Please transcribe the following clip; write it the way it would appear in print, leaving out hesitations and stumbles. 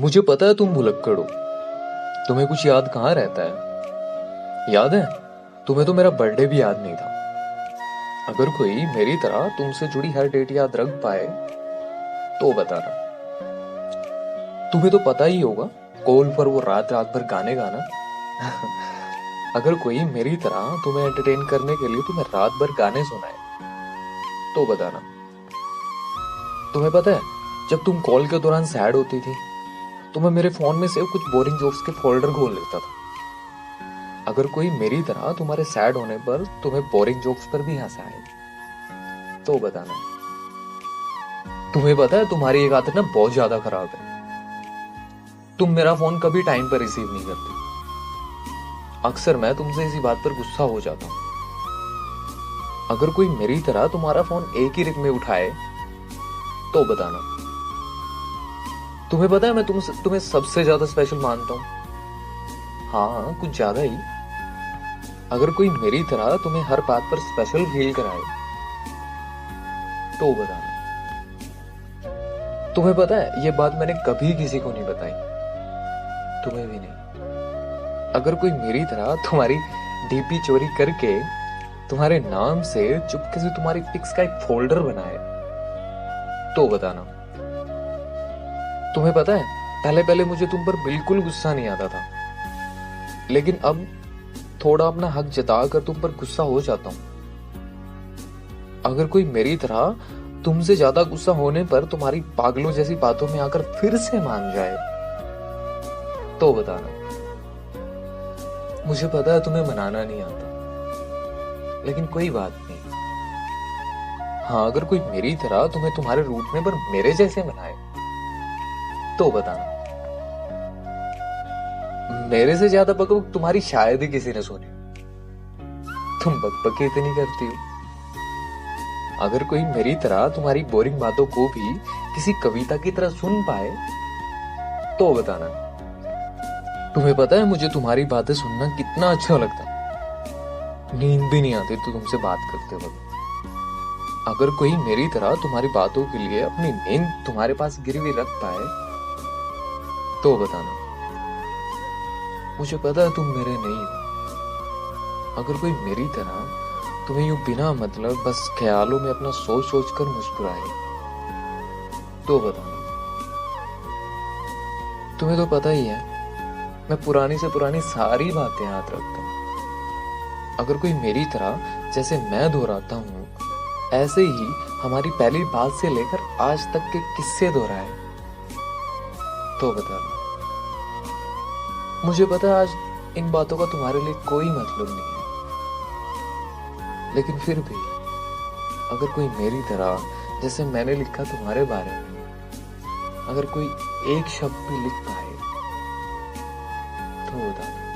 मुझे पता है तुम भुलक्कड़ हो। तुम्हें कुछ याद कहाँ रहता है। याद है, तुम्हें तो मेरा बर्थडे भी याद नहीं था। अगर कोई मेरी तरह तुमसे जुड़ी हर डेट याद रख पाए तो बताना। तुम्हें तो पता ही होगा, कॉल पर वो रात रात भर गाने गाना। अगर कोई मेरी तरह तुम्हें एंटरटेन करने के लिए तुम्हें रात भर गाने सुनाए तो बताना। तुम्हें पता है, जब तुम कॉल के दौरान सैड होती थी तो मैं मेरे फोन में से कुछ बोरिंग जोक्स के फोल्डर खोल लेता था। अगर कोई मेरी तरह तुम्हारे सैड होने पर तुम्हें बोरिंग जोक्स पर भी हंसाए तो बताना। तुम्हें पता है, तुम्हारी एक आदत ना बहुत ज्यादा खराब है। तुम मेरा फोन कभी टाइम पर रिसीव नहीं करती। अक्सर मैं तुमसे इसी बात पर गुस्सा हो जाता हूं। अगर कोई मेरी तरह तुम्हारा फोन एक ही रिंग में उठाए तो बताना। तुम्हें पता है, मैं तुम्हें सबसे ज्यादा स्पेशल मानता हूं। हाँ, कुछ ज्यादा ही। अगर कोई मेरी तरह तुम्हें हर बात पर स्पेशल फील कराए तो बताना। तुम्हें पता है, ये बात मैंने कभी किसी को नहीं बताई, तुम्हें भी नहीं। अगर कोई मेरी तरह तुम्हारी डीपी चोरी करके तुम्हारे नाम से चुपके से तुम्हारी पिक्स का एक फोल्डर बनाए तो बताना। तुम्हें पता है, पहले पहले मुझे तुम पर बिल्कुल गुस्सा नहीं आता था, लेकिन अब थोड़ा अपना हक जताकर तुम पर गुस्सा हो जाता हूं। अगर कोई मेरी तरह तुमसे ज्यादा गुस्सा होने पर तुम्हारी पागलों जैसी बातों में आकर फिर से मान जाए तो बताना। मुझे पता है तुम्हें मनाना नहीं आता, लेकिन कोई बात नहीं। हाँ, अगर कोई मेरी तरह तुम्हें तुम्हारे रूठने पर मेरे जैसे मनाए तो बताना। मेरे से ज्यादा बकबक तुम्हारी शायद ही किसी ने सुनी। तुम बकबक इतनी करती हो। अगर कोई मेरी तरह तुम्हारी बोरिंग बातों को भी किसी कविता की तरह सुन पाए तो बताना। तुम्हें पता है, मुझे तुम्हारी बातें सुनना कितना अच्छा लगता। नींद भी नहीं आती तो तुमसे बात करते वक्त। अगर कोई मेरी तरह तुम्हारी बातों के लिए अपनी नींद तुम्हारे पास गिरवी रख पाए तो बताना। मुझे पता है तुम मेरे नहीं हो। अगर कोई मेरी तरह तुम्हें यूं बिना मतलब बस ख्यालों में अपना सोच सोच कर मुस्कुराए तो बताना। तुम्हें तो पता ही है, मैं पुरानी से पुरानी सारी बातें याद रखता हूं। अगर कोई मेरी तरह जैसे मैं दोहराता हूं, ऐसे ही हमारी पहली बात से लेकर आज तक के किस्से दोहराए तो बताना। मुझे पता है आज इन बातों का तुम्हारे लिए कोई मतलब नहीं है, लेकिन फिर भी अगर कोई मेरी तरह जैसे मैंने लिखा तुम्हारे बारे में, अगर कोई एक शब्द भी लिख पाए तो बताना।